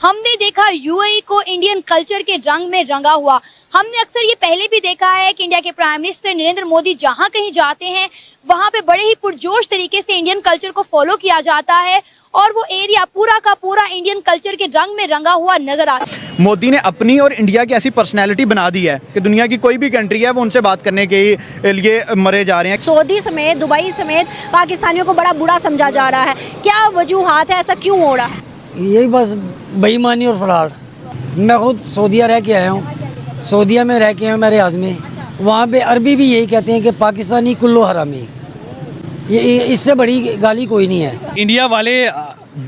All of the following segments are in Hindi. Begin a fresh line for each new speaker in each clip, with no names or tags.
हमने देखा यूएई को इंडियन कल्चर के रंग में रंगा हुआ। हमने अक्सर ये पहले भी देखा है कि इंडिया के प्राइम मिनिस्टर नरेंद्र मोदी जहां कहीं जाते हैं वहां पे बड़े ही पुरजोश तरीके से इंडियन कल्चर को फॉलो किया जाता है और वो एरिया पूरा का पूरा इंडियन कल्चर के रंग में रंगा हुआ नजर आता है।
मोदी ने अपनी और इंडिया की ऐसी पर्सनैलिटी बना दी है कि दुनिया की कोई भी कंट्री है वो उनसे बात करने के लिए मरे जा रहे हैं।
सऊदी समेत, दुबई समेत पाकिस्तानियों को बड़ा बुरा समझा जा रहा है। क्या वजूहात है, ऐसा क्यों हो रहा है?
यही बस बेईमानी और फ्रॉड। मैं खुद सऊदीया रह के आया हूँ, सऊदीया में रह के आया मेरे आदमी। वहाँ पे अरबी भी यही कहते हैं कि पाकिस्तानी कुल्लो हरामी। ये इससे बड़ी गाली कोई नहीं है।
इंडिया वाले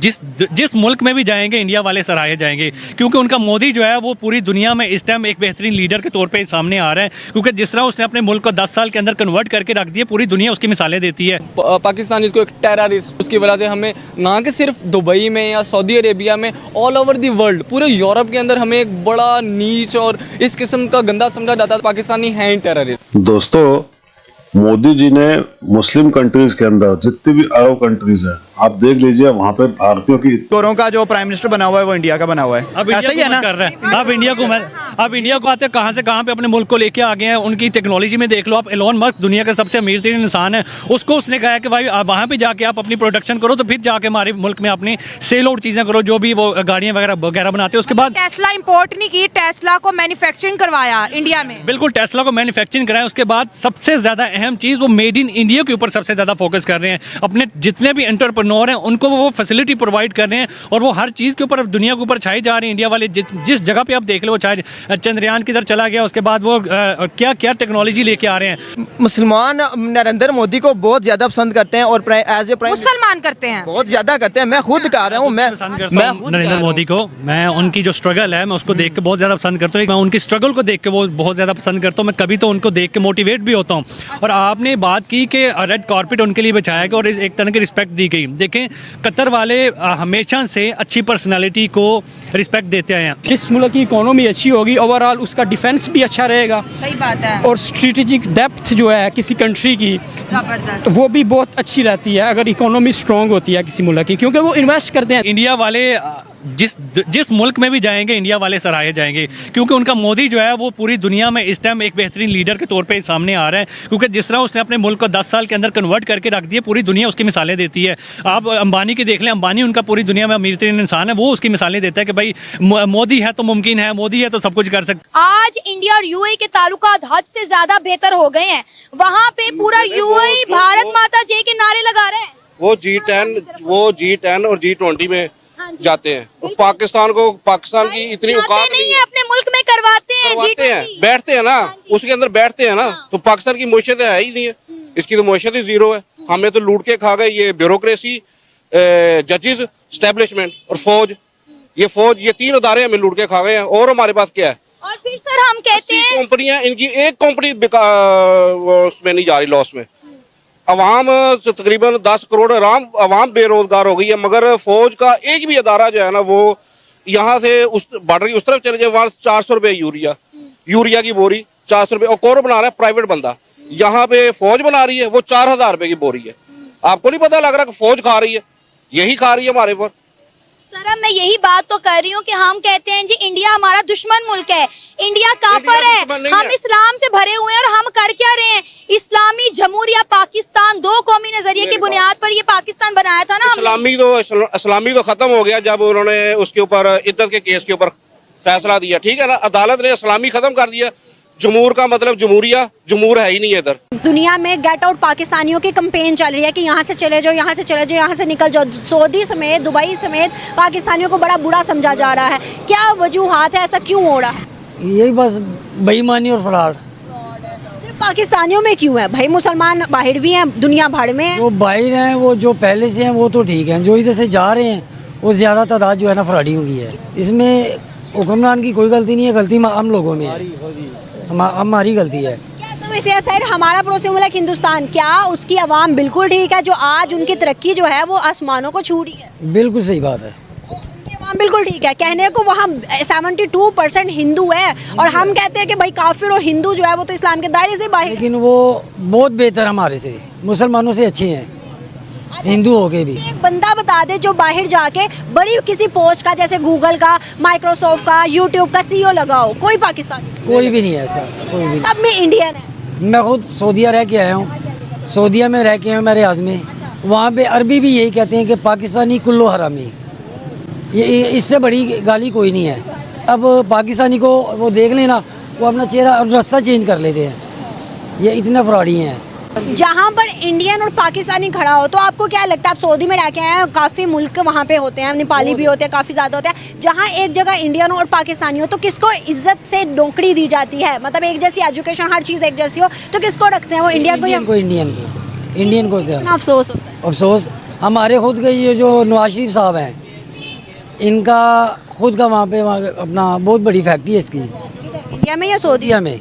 जिस मुल्क में भी जाएंगे इंडिया वाले सराहे जाएंगे, क्योंकि उनका मोदी जो है वो पूरी दुनिया में इस टाइम एक बेहतरीन लीडर के तौर पे सामने आ रहा है, क्योंकि जिस तरह उसने अपने मुल्क को 10 साल के अंदर कन्वर्ट करके रख दिया, पूरी दुनिया उसकी मिसालें देती है।
पाकिस्तान इसको एक टेररिस्ट, उसकी वजह से हमें ना कि सिर्फ दुबई में या सऊदी अरेबिया में, ऑल ओवर दी वर्ल्ड, पूरे यूरोप के अंदर हमें एक बड़ा नीच और इस किस्म का गंदा समझा जाता है। पाकिस्तानी हैं टेररिस्ट।
दोस्तों, मोदी जी ने मुस्लिम कंट्रीज के अंदर जितनी भी अरब कंट्रीज है, आप देख लीजिए वहाँ पे भारतीयों की
गोरों का जो प्राइम मिनिस्टर बना हुआ है वो इंडिया का बना हुआ है।
अब
ऐसा ही है ना?
कर रहे हैं अब इंडिया को आते कहाँ से कहाँ पे अपने मुल्क को लेके आ गए हैं। उनकी टेक्नोलॉजी में देख लो आप, एलोन मस्क दुनिया का सबसे अमीर तरीन इंसान है, उसको उसने कहा है कि भाई वहाँ पे जाके आप अपनी प्रोडक्शन करो, तो फिर जाके हमारे मुल्क में अपनी सेल आउट चीज़ें करो, जो भी वो गाड़ियाँ वगैरह बनाते हैं। उसके बाद
टेस्ला इंपोर्ट नहीं की, टेस्ला को मैन्युफैक्चरिंग करवाया इंडिया में।
बिल्कुल, टेस्ला को मैन्युफैक्चरिंग कराया। उसके बाद सबसे ज़्यादा अहम चीज़, वो मेड इन इंडिया के ऊपर सबसे ज़्यादा फोकस कर रहे हैं। अपने जितने भी एंटरप्रेन्योर हैं उनको वो फैसिलिटी प्रोवाइड कर रहे हैं और वो हर चीज़ के ऊपर दुनिया के ऊपर छाए जा रहे हैं। इंडिया वाले जिस जगह पे आप देख लो, चाहे चंद्रयान किधर चला गया, उसके बाद वो क्या क्या टेक्नोलॉजी लेके आ रहे हैं।
मुसलमान नरेंद्र मोदी को बहुत ज्यादा पसंद करते हैं और एज ए प्राइम
मुसलमान करते हैं,
बहुत ज्यादा करते हैं। मैं खुद कह रहा हूँ, मैं
नरेंद्र मोदी को, मैं उनकी जो स्ट्रगल है मैं उसको देख के बहुत ज़्यादा पसंद करता हूँ। मैं उनकी स्ट्रगल को देख के वो बहुत ज़्यादा पसंद करता हूँ। मैं कभी तो उनको देख के मोटिवेट भी होता हूँ। और आपने बात की कि रेड कारपेट उनके लिए बिछाया गया और एक तरह की रिस्पेक्ट दी गई। देखें, कतर वाले हमेशा से अच्छी पर्सनालिटी को रिस्पेक्ट देते आए हैं।
किस मुल्क की इकोनॉमी अच्छी होगी, ओवरऑल उसका डिफेंस भी अच्छा रहेगा।
सही बात है।
और स्ट्रेटेजिक डेप्थ जो है किसी कंट्री की,
जबरदस्त,
वो भी बहुत अच्छी रहती है अगर इकोनॉमी स्ट्रॉन्ग होती है किसी मुल्क की, क्योंकि वो इन्वेस्ट करते हैं।
इंडिया वाले जिस मुल्क में भी जाएंगे इंडिया वाले सराहे जाएंगे, क्योंकि उनका मोदी जो है वो पूरी दुनिया में इस टाइम एक बेहतरीन लीडर के तौर पे सामने आ रहा है, क्योंकि जिस तरह उसने अपने मुल्क को 10 साल के अंदर कन्वर्ट करके रख दिया, पूरी दुनिया उसकी मिसालें देती है। आप अंबानी की देख लें, अंबानी उनका पूरी दुनिया में अमीर तरीन इंसान है, वो उसकी मिसालें देता है कि भाई मोदी है तो मुमकिन है, मोदी है तो सब कुछ कर सकते।
आज इंडिया और यूएई के ताल्लुकात हद से ज्यादा बेहतर हो गए हैं। वहाँ पे पूरा यूएई भारत माता जय के नारे लगा रहे हैं।
वो G10 और G20 में जाते हैं और पाकिस्तान की इतनी औकात नहीं है,
अपने मुल्क में करवाते हैं,
बैठते हैं ना, उसके अंदर बैठते हैं ना, तो पाकिस्तान की मैशत है ही नहीं है। इसकी तो मैशत ही जीरो है। हमें तो लूट के खा गए ये ब्यूरोक्रेसी, जजेस, एस्टेब्लिशमेंट और फौज। ये 3 अदारे हमें लूट के खा गए हैं और हमारे पास क्या है?
और फिर सर हम कहते हैं
कंपनियां, इनकी एक कंपनी उसमें नहीं जा रही लॉस में। अवाम तकरीबन 10 करोड़ अवाम बेरोजगार हो गई है, मगर फौज का एक भी अदारा जो है ना, वो यहाँ से उस बॉर्डर की उस तरफ चले जाए, वहाँ 400 रुपये यूरिया की बोरी 400 रुपये, और कौन बना रहा है? प्राइवेट बंदा। यहाँ पे फौज बना रही है, वो 4000 रुपये की बोरी है। आपको नहीं पता लग रहा कि फौज खा रही है? यही खा रही है हमारे पर।
सर मैं यही बात तो कर रही हूँ कि हम कहते हैं जी इंडिया हमारा दुश्मन मुल्क है, इंडिया काफर है, हम इस्लाम से भरे हुए हैं और हम कर क्या रहे हैं? इस्लामी जमहूरिया पाकिस्तान, 2 कौमी नजरिए की बुनियाद पर ये पाकिस्तान बनाया था ना।
इस्लामी तो खत्म हो गया जब उन्होंने उसके ऊपर इद्दत के केस के ऊपर फैसला दिया, ठीक है ना। अदालत ने इस्लामी खत्म कर दिया। जमूर का मतलब जमूरिया, जमूर है ही नहीं इधर।
दुनिया में गेट आउट पाकिस्तानियों की कैंपेन चल रही है कि यहाँ से चले जाओ, यहाँ से चले जाओ, यहाँ से निकल जाओ। सऊदी समेत, दुबई समेत पाकिस्तानियों को बड़ा बुरा समझा जा रहा है। क्या वजूहात है, ऐसा क्यों हो रहा है?
यही बस बेईमानी और फ्रॉड।
सिर्फ पाकिस्तानियों में क्यों है भाई? मुसलमान बाहर भी हैं, दुनिया भर में है।
वो बाहर हैं, वो जो पहले से हैं वो तो ठीक हैं, जो इधर से जा रहे हैं वो ज़्यादा तादाद जो है ना फ्रॉडी होगी है। इसमें हुक्मरान की कोई गलती नहीं है, गलती हम लोगों में है, हमारी गलती है।
क्या समझते हैं सर, हमारा पड़ोसी मुल्क हिंदुस्तान, क्या उसकी आवाम बिल्कुल ठीक है जो आज उनकी तरक्की जो है वो आसमानों को छू रही है?
बिल्कुल सही बात है,
उनकी आवाम बिल्कुल ठीक है। कहने को वहाँ 72% हिंदू है और हम कहते हैं कि भाई काफिर और हिंदू जो है वो तो इस्लाम के दायरे से बाहर।
लेकिन वो बहुत बेहतर हमारे से, मुसलमानों से अच्छे हैं। हिंदू हो के भी।
एक बंदा बता दे जो बाहर जाके बड़ी किसी पोस्ट का, जैसे गूगल का, माइक्रोसॉफ्ट का, यूट्यूब का सीईओ लगा हो, कोई पाकिस्तानी?
कोई भी नहीं है ऐसा, कोई भी।
सब में इंडियन है।
मैं खुद सऊदीया रह के आया हूँ, सऊदीया में रह के आया हूँ मेरे आदमी। वहाँ पे अरबी भी यही कहते हैं कि पाकिस्तानी कुल्लो हरामी। ये इससे बड़ी गाली कोई नहीं है। अब पाकिस्तानी को वो देख लेना, वो अपना चेहरा और रास्ता चेंज कर लेते हैं। ये इतने फ्रॉडी हैं।
जहाँ पर इंडियन और पाकिस्तानी खड़ा हो, तो आपको क्या लगता है? आप सऊदी में रह के आए हैं, काफ़ी मुल्क वहाँ पे होते हैं, नेपाली भी होते हैं, काफ़ी ज़्यादा होते हैं। जहाँ एक जगह इंडियन हो और पाकिस्तानी हो, तो किसको इज्जत से नौकरी दी जाती है? मतलब एक जैसी एजुकेशन, हर चीज़ एक जैसी हो, तो किसको रखते हैं? वो इंडियन को या
इंडियन को से
अफसोस होता है?
अफसोस हमारे खुद के ये जो नवाज शरीफ साहब हैं, इनका खुद का वहाँ पे अपना बहुत बड़ी फैक्ट्री है इसकी,
इंडिया में या सऊदी?
इंडिया में।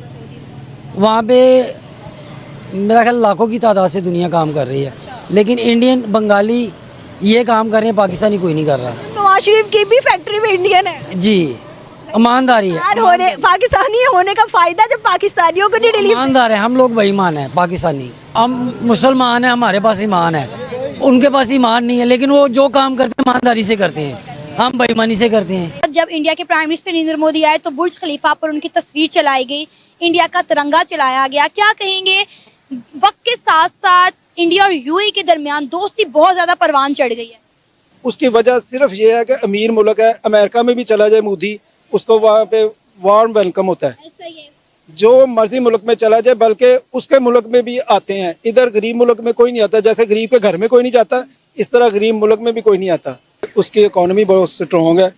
वहाँ पे मेरा ख्याल लाखों की तादाद से दुनिया काम कर रही है, लेकिन इंडियन बंगाली ये काम कर रहे हैं, पाकिस्तानी कोई नहीं कर रहा।
नवाज शरीफ की भी फैक्ट्री में इंडियन है
जी, ईमानदारी है।
यार, होने पाकिस्तानी होने का फायदा जब पाकिस्तानियों को नहीं डिलीवर।
ईमानदार है, हम लोग बेईमान हैं पाकिस्तानी। हम मुसलमान हैं, हमारे पास ईमान है, उनके पास ईमान नहीं है, लेकिन वो जो काम करते हैं ईमानदारी से करते हैं, हम बेईमानी से करते हैं।
जब इंडिया के प्राइम मिनिस्टर नरेंद्र मोदी आए तो बुर्ज खलीफा पर उनकी तस्वीर चलाई गई, इंडिया का तिरंगा चलाया गया। क्या कहेंगे, वक्त के साथ साथ इंडिया और यूएई के दरमियान दोस्ती बहुत ज्यादा परवान चढ़ गई है?
उसकी वजह सिर्फ ये है कि अमीर मुल्क है। अमेरिका में भी चला जाए मोदी, उसको वहाँ पे वार्म वेलकम होता है।
ऐसा ही है।
जो मर्जी मुल्क में चला जाए, बल्कि उसके मुल्क में भी आते हैं। इधर गरीब मुल्क में कोई नहीं आता, जैसे गरीब के घर में कोई नहीं जाता, इस तरह गरीब मुल्क में भी कोई नहीं आता। उसकी इकोनॉमी बहुत स्ट्रॉन्ग है,